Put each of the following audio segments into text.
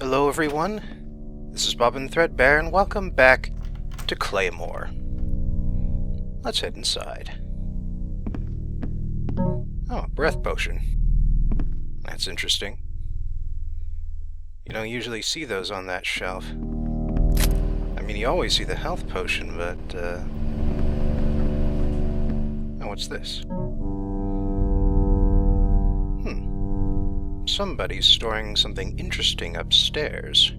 Hello everyone, this is Bob and Threadbare, and welcome back to Cleighmoor. Let's head inside. Oh, a breath potion. That's interesting. You don't usually see those on that shelf. I mean, you always see the health potion, but, Oh, what's this? Somebody's storing something interesting upstairs.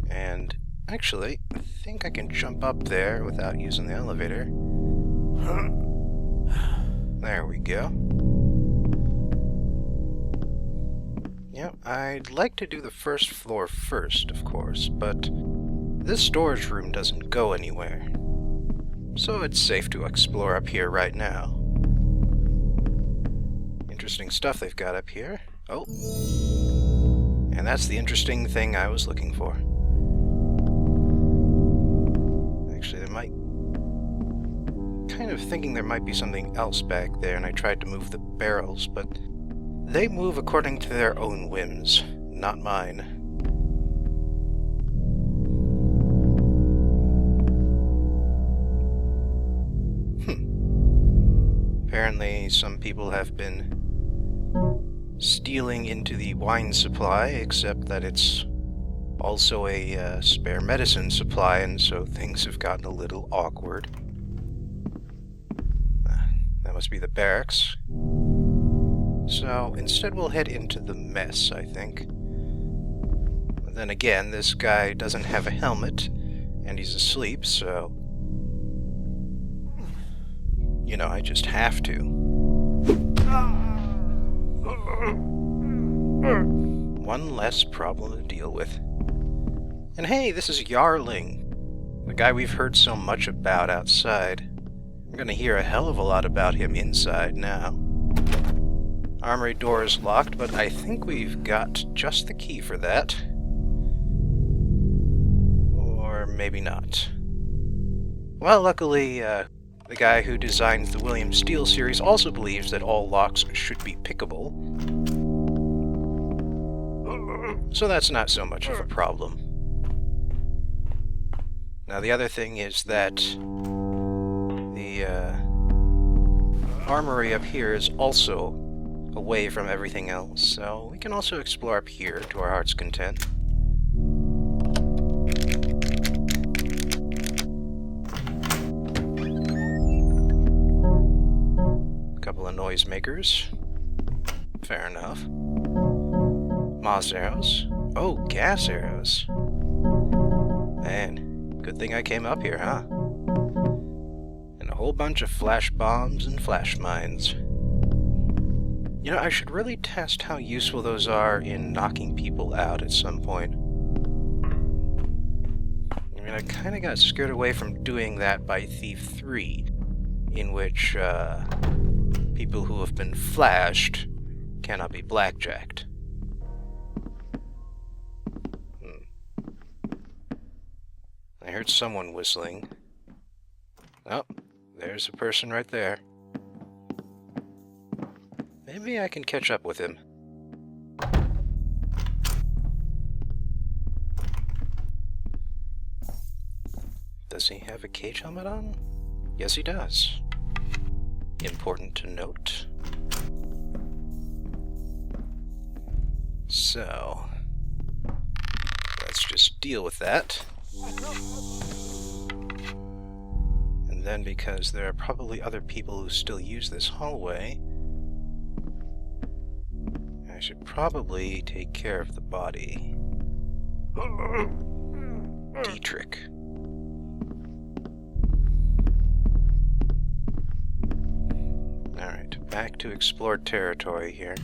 And actually, I think I can jump up there without using the elevator. There we go. Yeah, I'd like to do the first floor first, of course, but this storage room doesn't go anywhere. So it's safe to explore up here right now. Interesting stuff they've got up here. Oh. And that's the interesting thing I was looking for. Actually, there might... kind of thinking there might be something else back there, and I tried to move the barrels, but they move according to their own whims, not mine. Apparently, some people have been stealing into the wine supply, except that it's also a spare medicine supply, and so things have gotten a little awkward. That must be the barracks. So instead we'll head into the mess, I think. But then again, this guy doesn't have a helmet, and he's asleep, so... you know, I just have to. One less problem to deal with. And hey, this is Yarling, the guy we've heard so much about outside. We're gonna hear a hell of a lot about him inside now. Armory door is locked, but I think we've got just the key for that. Or maybe not. Well, luckily, the guy who designed the William Steele series also believes that all locks should be pickable. So that's not so much of a problem. Now the other thing is that the armory up here is also away from everything else, so we can also explore up here to our heart's content. Couple of noisemakers. Fair enough. Moss arrows. Oh, gas arrows. Man, good thing I came up here, huh? And a whole bunch of flash bombs and flash mines. You know, I should really test how useful those are in knocking people out at some point. I mean, I kind of got scared away from doing that by Thief 3, in which, people who have been flashed cannot be blackjacked. I heard someone whistling. Oh, there's a person right there. Maybe I can catch up with him. Does he have a cage helmet on? Yes, he does. Important to note. So, let's just deal with that. And then, because there are probably other people who still use this hallway, I should probably take care of the body. Dietrich. Alright, back to explored territory here.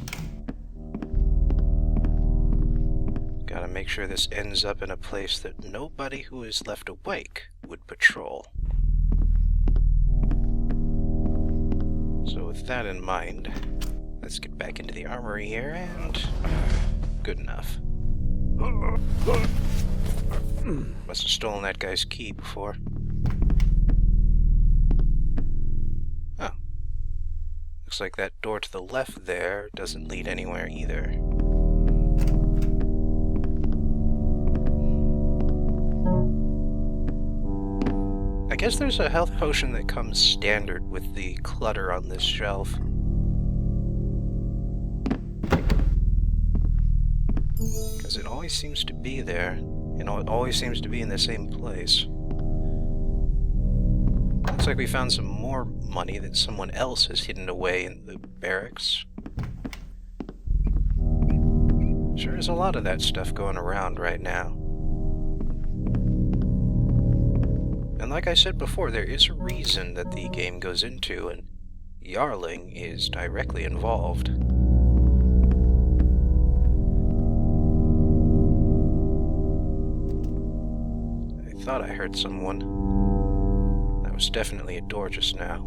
Gotta make sure this ends up in a place that nobody who is left awake would patrol. So with that in mind, let's get back into the armory here, and... good enough. Must have stolen that guy's key before. Oh. Looks like that door to the left there doesn't lead anywhere either. guess there's a health potion that comes standard with the clutter on this shelf. Because it always seems to be there, and it always seems to be in the same place. Looks like we found some more money that someone else has hidden away in the barracks. Sure is a lot of that stuff going around right now. And like I said before, there is a reason that the game goes into, and Yarling is directly involved. I thought I heard someone. That was definitely a door just now.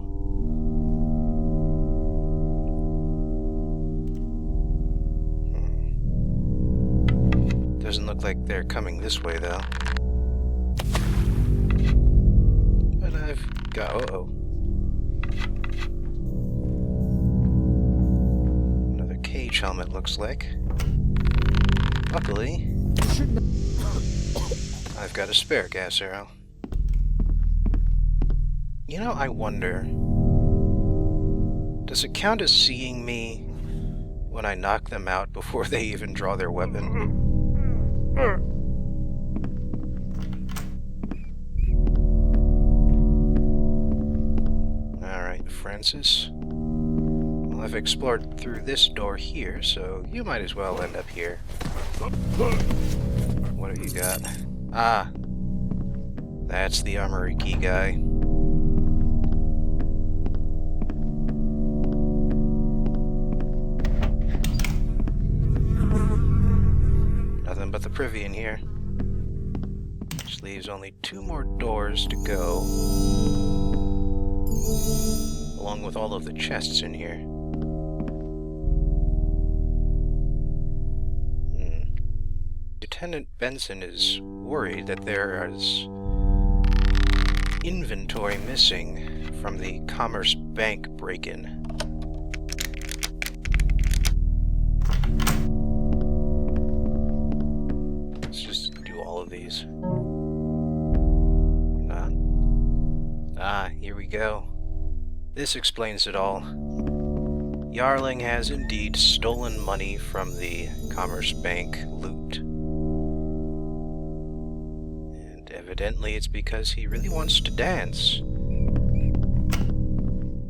Doesn't look like they're coming this way, though. But I've got... uh-oh. Another cage helmet, looks like. Luckily, I've got a spare gas arrow. You know, I wonder... does it count as seeing me when I knock them out before they even draw their weapon? Alright, Francis. Well, I've explored through this door here, so you might as well end up here. What have you got? Ah, that's the armory key guy. Nothing but the privy in here. Which leaves only 2 more doors to go. Along with all of the chests in here. Lieutenant Benson is worried that there is inventory missing from the Commerce Bank break-in. Let's just do all of these. Not. Ah, here we go. This explains it all. Yarling has indeed stolen money from the Commerce Bank loot. Evidently, it's because he really wants to dance.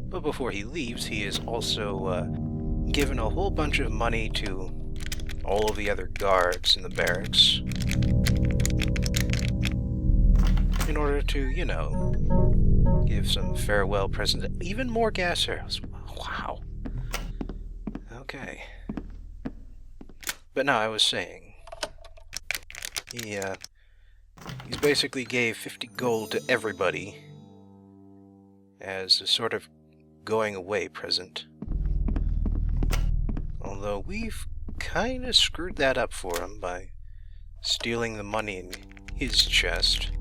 But before he leaves, he is also given a whole bunch of money to all of the other guards in the barracks. In order to, you know, give some farewell presents. Even more gas arrows. Wow. Okay. But no, I was saying. He basically gave 50 gold to everybody as a sort of going away present. Although we've kind of screwed that up for him by stealing the money in his chest.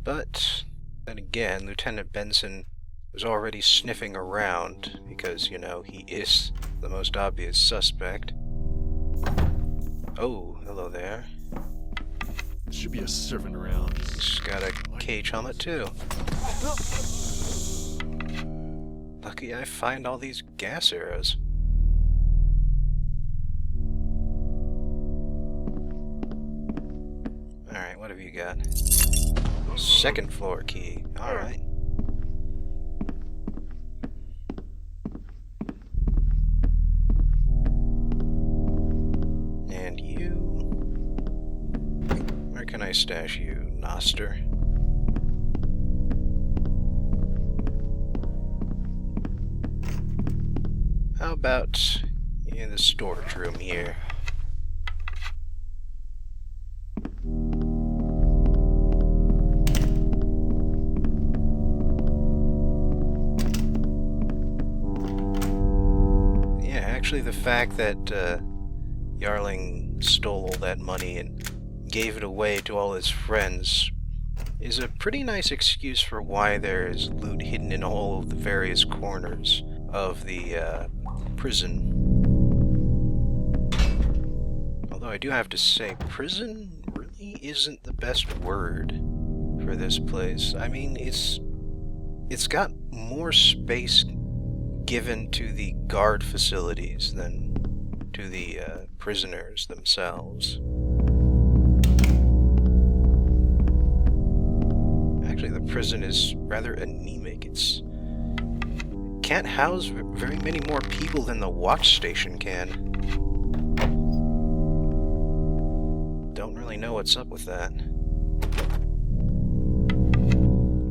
But then again, Lieutenant Benson was already sniffing around because, you know, he is the most obvious suspect. Oh, hello there. There should be a servant around. He's got a cage helmet too. Lucky I find all these gas arrows. Alright, what have you got? Second floor key. Alright. And you... where can I stash you, Noster? How about in the storage room here? Yeah, actually the fact that Yarling stole all that money and gave it away to all his friends is a pretty nice excuse for why there is loot hidden in all of the various corners of the prison. Although I do have to say, prison really isn't the best word for this place. I mean, it's got more space given to the guard facilities than to the prisoners themselves. Actually, the prison is rather anemic. It can't house very many more people than the watch station can. Don't really know what's up with that.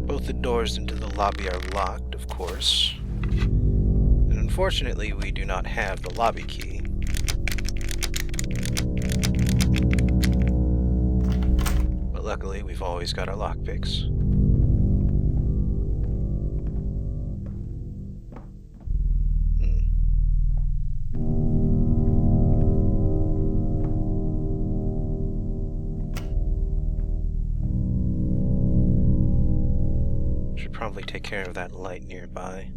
Both the doors into the lobby are locked, of course. And unfortunately, we do not have the lobby key. But luckily, we've always got our lockpicks. Probably take care of that light nearby.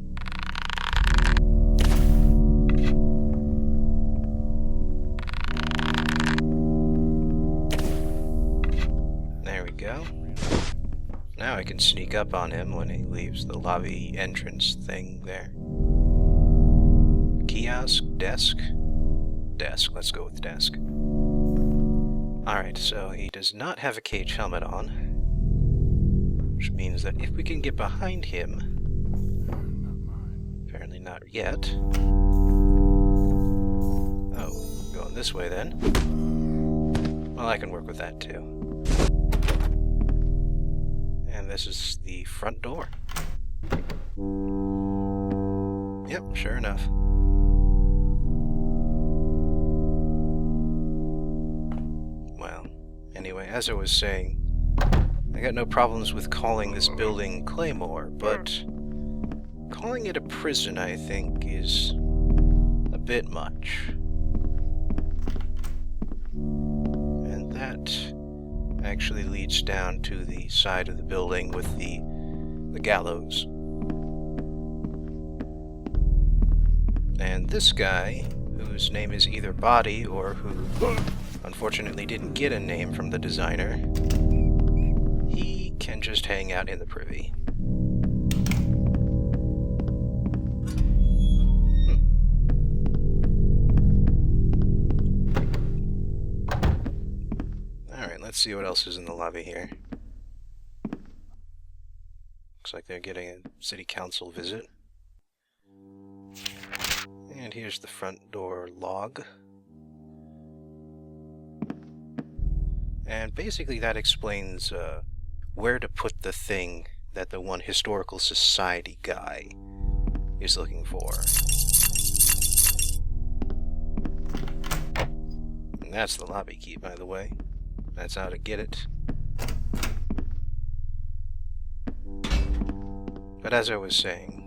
There we go. Now I can sneak up on him when he leaves the lobby entrance thing there. Kiosk? Desk? Desk. Let's go with desk. Alright, so he does not have a cage helmet on. Which means that if we can get behind him... Apparently not yet. Oh, going this way then. Well, I can work with that too. And this is the front door. Yep, sure enough. Well, anyway, as I was saying, I got no problems with calling this building Cleighmoor, but calling it a prison, I think, is a bit much. And that actually leads down to the side of the building with the gallows. And this guy, whose name is either Body or who unfortunately didn't get a name from the designer, can just hang out in the privy. Alright, let's see what else is in the lobby here. Looks like they're getting a city council visit. And here's the front door log. And basically that explains where to put the thing that the one historical society guy is looking for. And that's the lobby key, by the way. That's how to get it. But as I was saying,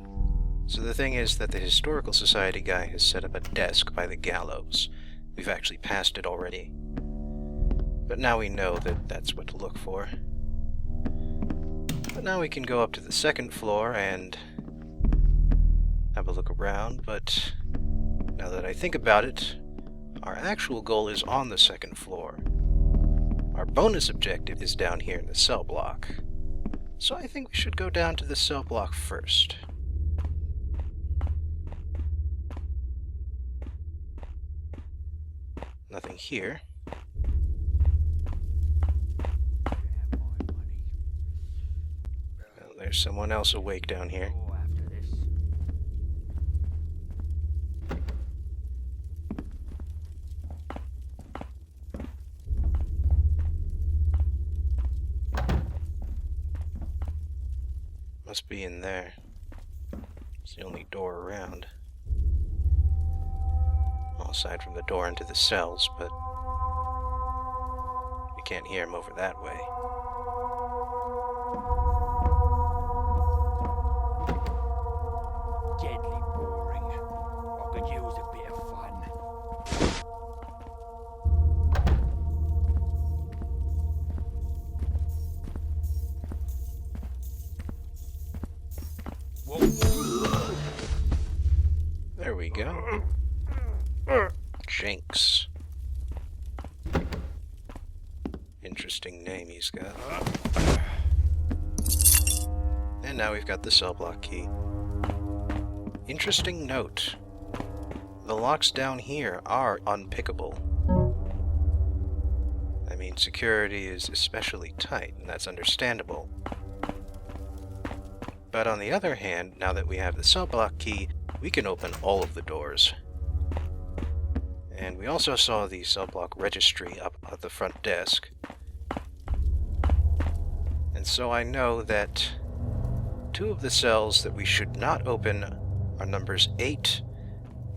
so the thing is that the historical society guy has set up a desk by the gallows. We've actually passed it already. But now we know that that's what to look for. But now we can go up to the second floor and have a look around, but now that I think about it, our actual goal is on the second floor. Our bonus objective is down here in the cell block. So I think we should go down to the cell block first. Nothing here. Well, there's someone else awake down here. Must be in there. It's the only door around. Well, aside from the door into the cells, but you can't hear him over that way. Deadly boring. I could use a bit of fun. There we go. Jinx. interesting name he's got. And now we've got the cell block key. Interesting note. The locks down here are unpickable. I mean, security is especially tight, and that's understandable. But on the other hand, now that we have the cell block key, we can open all of the doors. And we also saw the cell block registry up at the front desk. And so I know that 2 of the cells that we should not open are numbers 8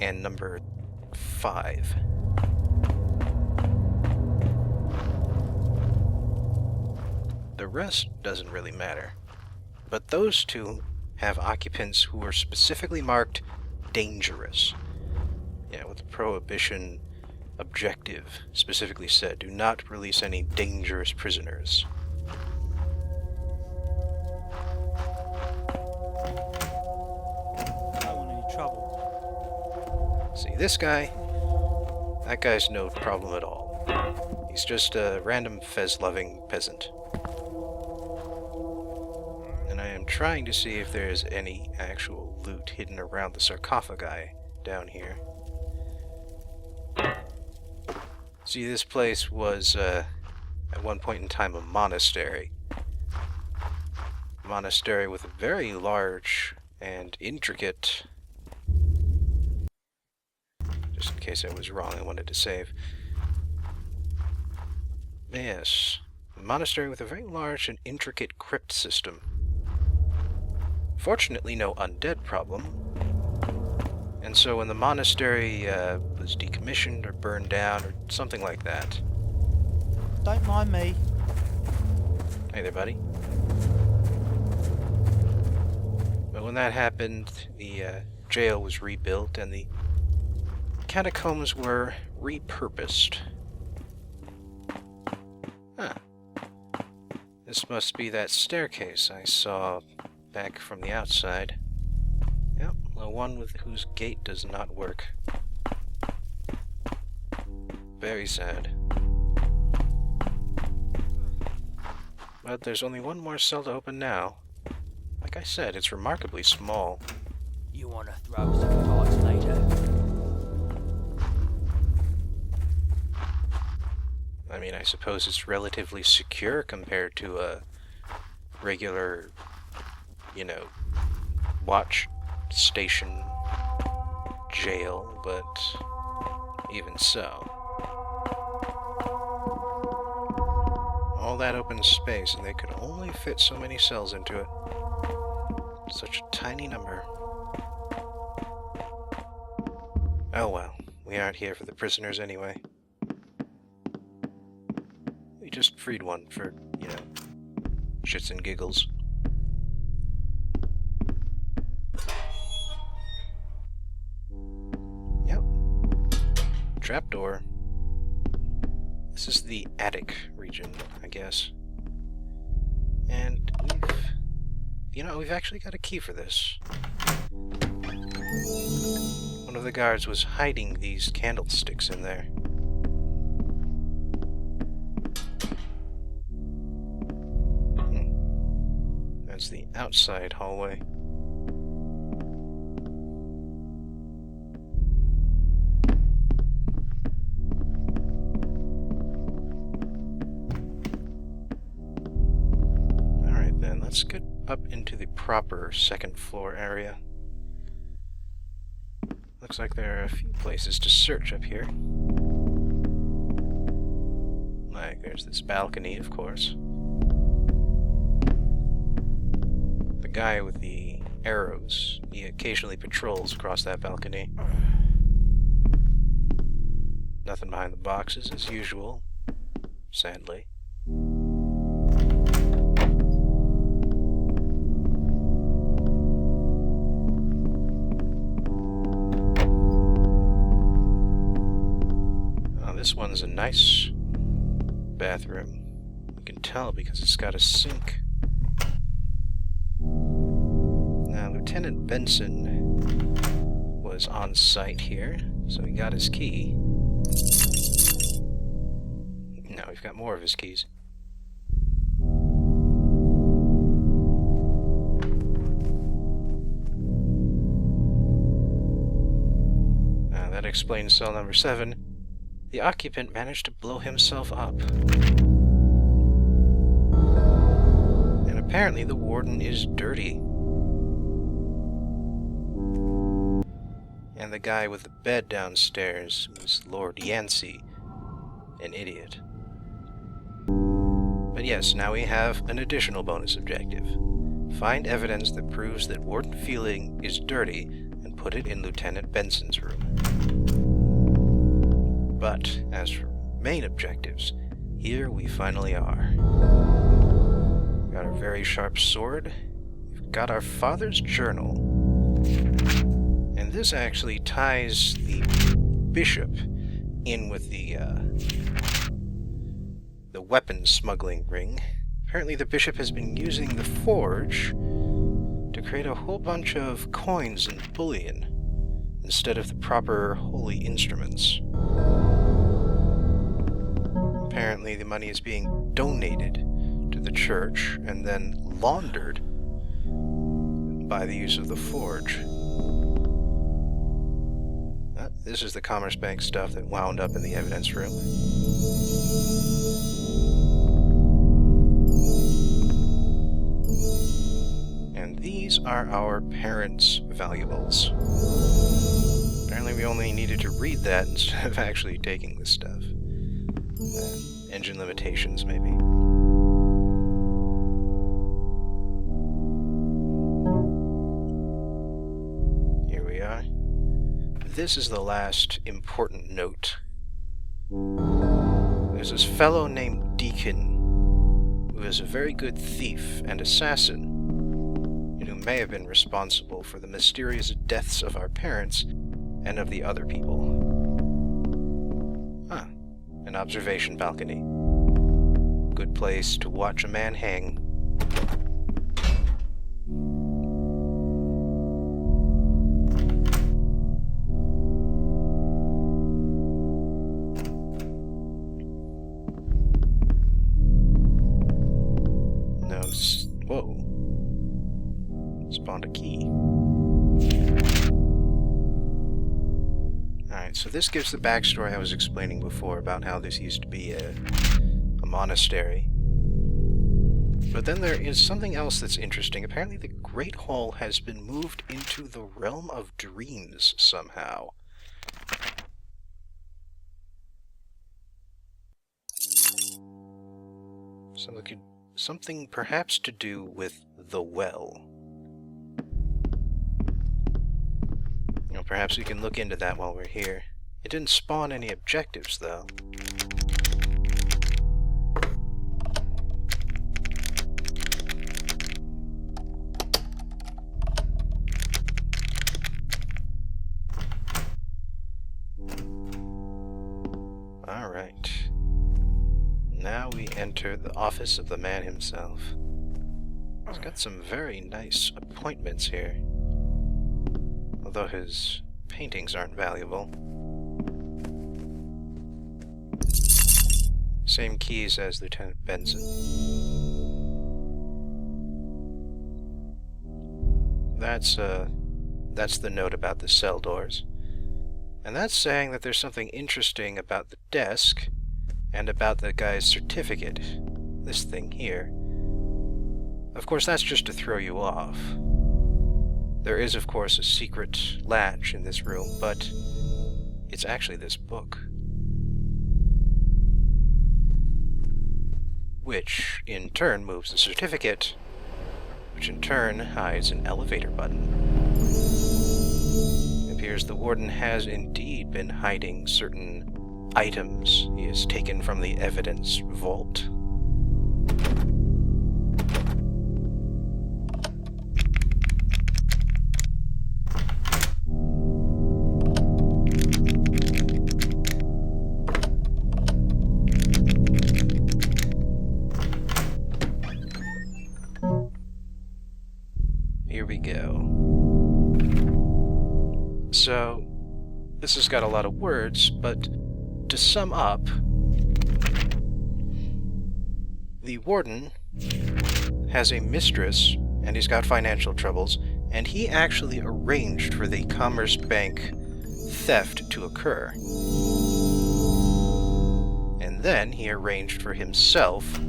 and number 5. The rest doesn't really matter. But those 2 have occupants who are specifically marked dangerous. Yeah, with the prohibition objective specifically said, do not release any dangerous prisoners. Don't want any trouble. See, this guy, that guy's no problem at all. He's just a random fez-loving peasant. And I am trying to see if there's any actual loot hidden around the sarcophagi down here. See, this place was, at one point in time, a monastery. A monastery with a very large and intricate... Just in case I was wrong, I wanted to save. Yes, a monastery with a very large and intricate crypt system. Fortunately, no undead problem. And so when the monastery was decommissioned or burned down or something like that... Don't mind me. Hey there, buddy. But when that happened, the jail was rebuilt and the catacombs were repurposed. Huh. This must be that staircase I saw back from the outside. Yep, the one with whose gate does not work. Very sad. But there's only one more cell to open now. Like I said, it's remarkably small. You want to throw some cards later? I mean, I suppose it's relatively secure compared to a regular, you know, watch station jail, but even so. All that open space, and they could only fit so many cells into it. Such a tiny number. Oh well, we aren't here for the prisoners anyway. We just freed one for, you know, shits and giggles. Yep. Trapdoor. This is the attic region, I guess. And we've actually got a key for this. One of the guards was hiding these candlesticks in there. That's the outside hallway. Alright then, let's get up into the proper second floor area. Looks like there are a few places to search up here. Like, there's this balcony, of course. The guy with the arrows, he occasionally patrols across that balcony. Nothing behind the boxes, as usual, sadly. This one's a nice bathroom. You can tell because it's got a sink. Now, Lieutenant Benson was on site here, so he got his key. Now we've got more of his keys. That explains cell number 7. The occupant managed to blow himself up. And apparently the warden is dirty. And the guy with the bed downstairs was Lord Yancey, an idiot. But yes, now we have an additional bonus objective. Find evidence that proves that Warden Feeling is dirty and put it in Lieutenant Benson's room. But as for main objectives, here we finally are. We've got our very sharp sword. We've got our father's journal. And this actually ties the bishop in with the weapons smuggling ring. Apparently the bishop has been using the forge to create a whole bunch of coins and bullion instead of the proper holy instruments. Apparently the money is being donated to the church and then laundered by the use of the forge. This is the Commerce Bank stuff that wound up in the evidence room. And these are our parents' valuables. Apparently we only needed to read that instead of actually taking this stuff. Engine limitations, maybe. Here we are. This is the last important note. There's this fellow named Deacon, who is a very good thief and assassin, and who may have been responsible for the mysterious deaths of our parents and of the other people. An observation balcony. Good place to watch a man hang. Whoa. Spawned a key. Alright, so this gives the backstory I was explaining before about how this used to be a monastery. But then there is something else that's interesting. Apparently the Great Hall has been moved into the realm of dreams somehow. Something perhaps to do with the well. You know, perhaps we can look into that while we're here. It didn't spawn any objectives, though. Alright. Now we enter the office of the man himself. He's got some very nice appointments here, although his paintings aren't valuable. Same keys as Lieutenant Benson. That's the note about the cell doors. And that's saying that there's something interesting about the desk and about the guy's certificate. This thing here. Of course, that's just to throw you off. There is, of course, a secret latch in this room, but it's actually this book. Which, in turn, moves the certificate, which in turn hides an elevator button. It appears the warden has indeed been hiding certain items he has taken from the evidence vault. Here we go. So, this has got a lot of words, but to sum up, the warden has a mistress, and he's got financial troubles, and he actually arranged for the Commerce Bank theft to occur. And then he arranged for himself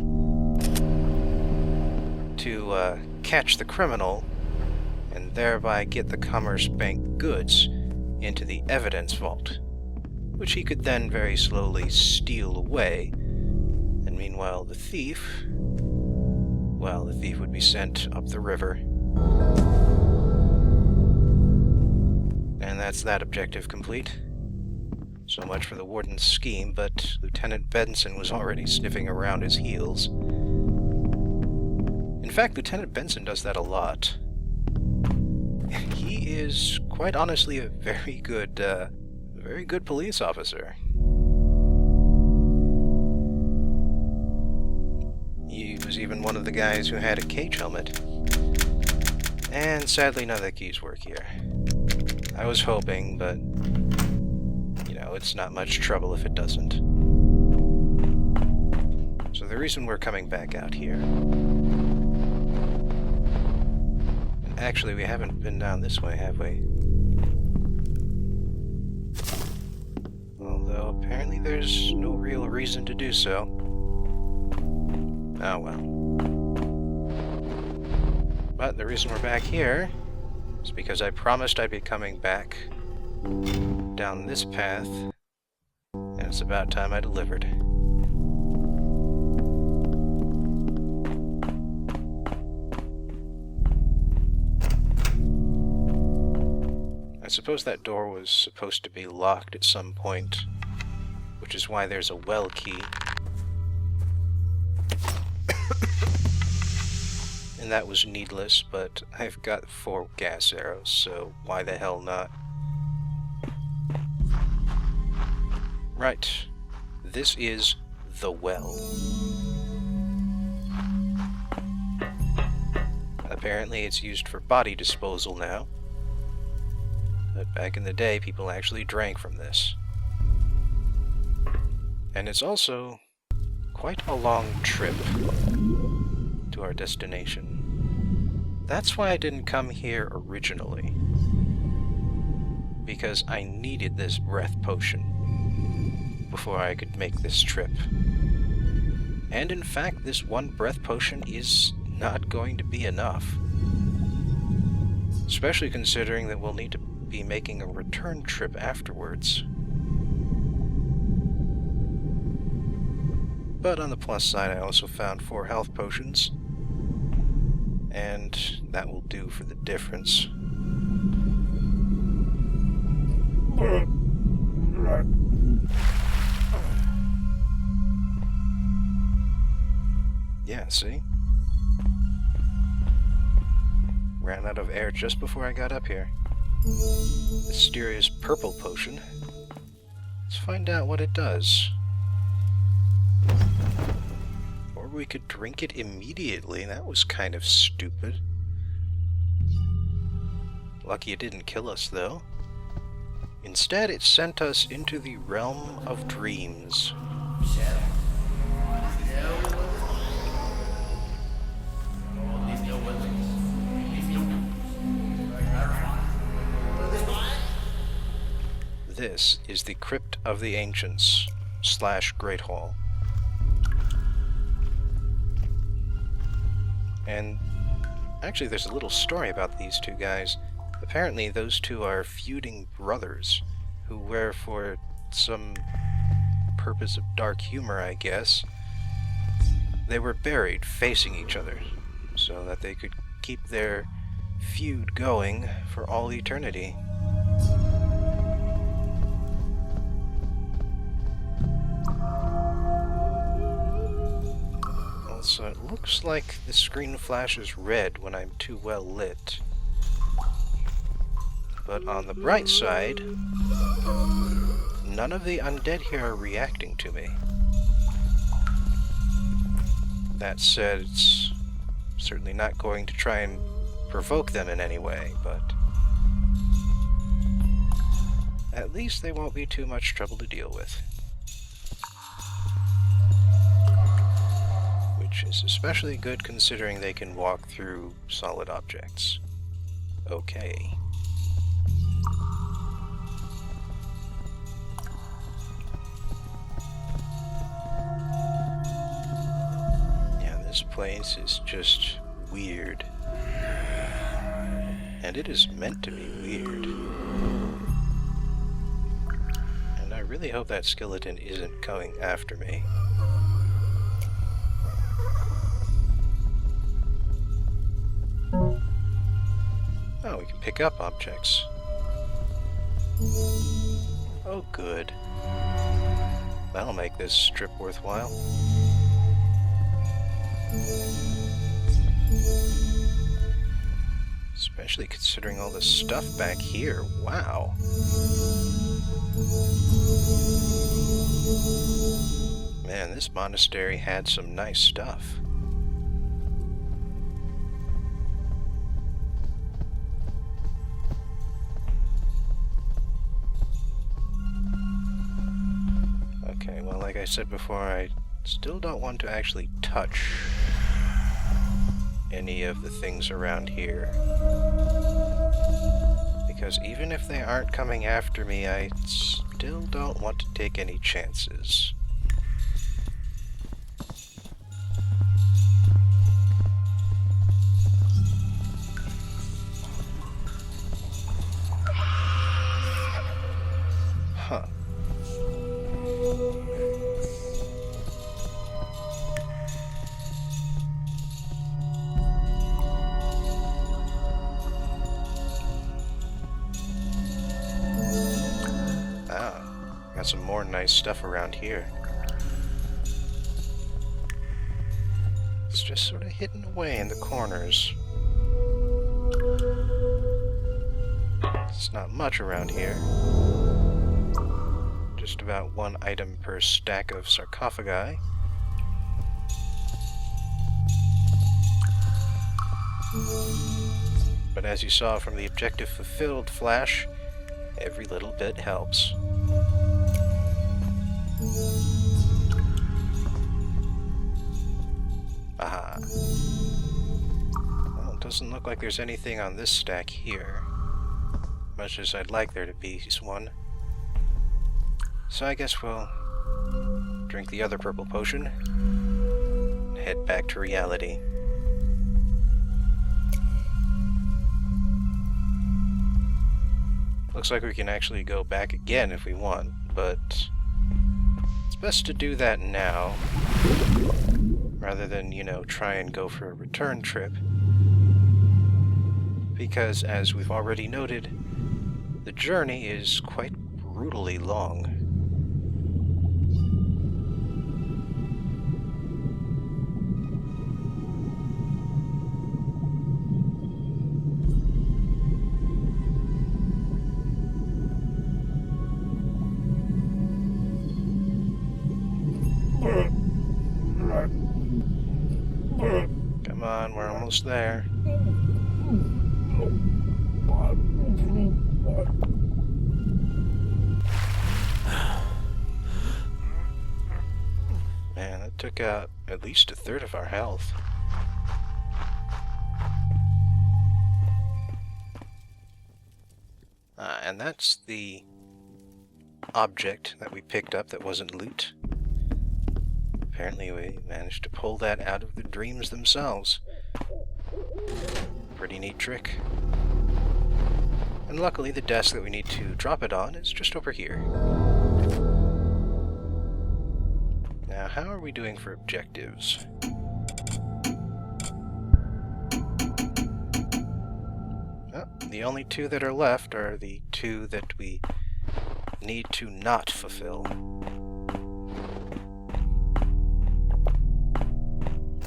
to catch the criminal and thereby get the Commerce Bank goods into the evidence vault, which he could then very slowly steal away. And meanwhile, the thief would be sent up the river. And that's that objective complete. So much for the warden's scheme, but Lieutenant Benson was already sniffing around his heels. In fact, Lieutenant Benson does that a lot. He is, quite honestly, a very good police officer. He was even one of the guys who had a cage helmet. And sadly, none of the keys work here. I was hoping, but you know, it's not much trouble if it doesn't. So the reason we're coming back out here... Actually, we haven't been down this way, have we? Although, apparently there's no real reason to do so. Oh well. But the reason we're back here is because I promised I'd be coming back down this path, and it's about time I delivered. I suppose that door was supposed to be locked at some point, which is why there's a well key. And that was needless, but I've got 4 gas arrows, so why the hell not? Right. This is the well. Apparently it's used for body disposal now. But back in the day, people actually drank from this. And it's also quite a long trip to our destination. That's why I didn't come here originally. Because I needed this breath potion before I could make this trip. And in fact, this one breath potion is not going to be enough. Especially considering that we'll need to be making a return trip afterwards. But on the plus side, I also found 4 health potions, and that will do for the difference. Yeah, see? Ran out of air just before I got up here. Mysterious purple potion. Let's find out what it does. Or we could drink it immediately. That was kind of stupid. Lucky it didn't kill us, though. Instead, it sent us into the realm of dreams. This is the Crypt of the Ancients / Great Hall. And actually there's a little story about these 2 guys. Apparently those 2 are feuding brothers who were, for some purpose of dark humor, I guess, they were buried facing each other so that they could keep their feud going for all eternity. So it looks like the screen flashes red when I'm too well lit. But on the bright side, none of the undead here are reacting to me. That said, it's certainly not going to try and provoke them in any way, but at least they won't be too much trouble to deal with. Which is especially good considering they can walk through solid objects. Okay. place is just weird. And it is meant to be weird. And I really hope that skeleton isn't coming after me. Oh, we can pick up objects. Oh, good. That'll make this trip worthwhile. Especially considering all the stuff back here. Wow. Man, this monastery had some nice stuff. Okay, well, like I said before, I still don't want to actually touch any of the things around here. Because even if they aren't coming after me, I still don't want to take any chances. Huh. Got some more nice stuff around here. It's just sort of hidden away in the corners. It's not much around here. Just about one item per stack of sarcophagi. But as you saw from the objective fulfilled flash, every little bit helps. Aha. Well, it doesn't look like there's anything on this stack here. Much as I'd like there to be one. So I guess we'll drink the other purple potion and head back to reality. Looks like we can actually go back again if we want, but it's best to do that now, rather than, you know, try and go for a return trip. Because, as we've already noted, the journey is quite brutally long. Come on, we're almost there. Man, that took out at least a third of our health. And that's the object that we picked up that wasn't loot. Apparently we managed to pull that out of the dreams themselves. Pretty neat trick. And luckily the desk that we need to drop it on is just over here. Now, how are we doing for objectives? Oh, the only two that are left are the two that we need to not fulfill.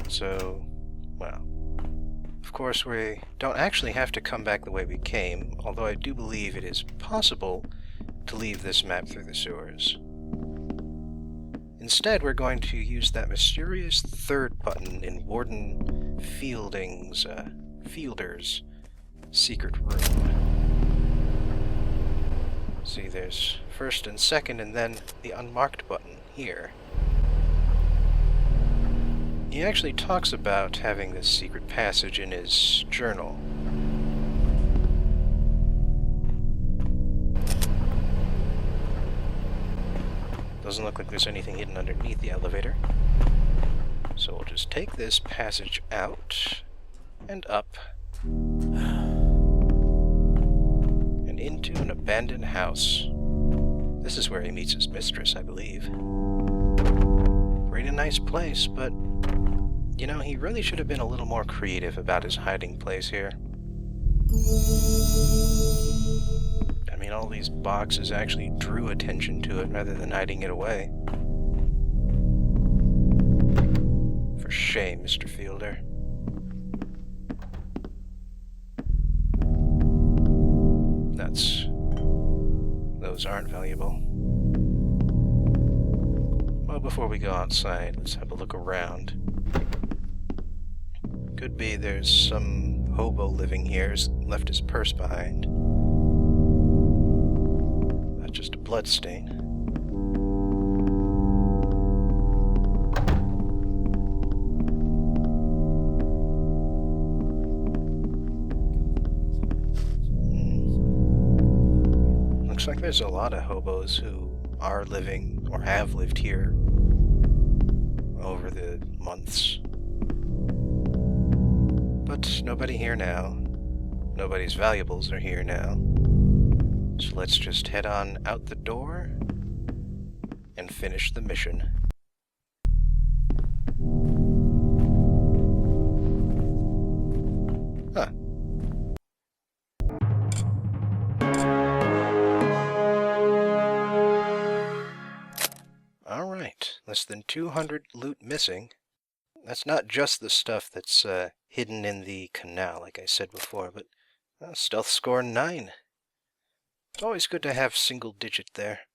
So, well, of course we don't actually have to come back the way we came, although I do believe it is possible to leave this map through the sewers. Instead, we're going to use that mysterious third button in Warden Fielder's secret room. See, there's first and second, and then the unmarked button here. He actually talks about having this secret passage in his journal. Doesn't look like there's anything hidden underneath the elevator. So we'll just take this passage out and up and into an abandoned house. This is where he meets his mistress, I believe. Pretty nice place, but you know, he really should have been a little more creative about his hiding place here. I mean, all these boxes actually drew attention to it rather than hiding it away. For shame, Mr. Fielder. Those aren't valuable. Well, before we go outside, let's have a look around. Could be there's some hobo living here who's left his purse behind. Not just a bloodstain. Looks like there's a lot of hobos who are living or have lived here over the months. But nobody here now. Nobody's valuables are here now. So let's just head on out the door and finish the mission. Huh. Alright, less than 200 loot missing. That's not just the stuff that's hidden in the canal, like I said before, but stealth score 9. It's always good to have single digit there.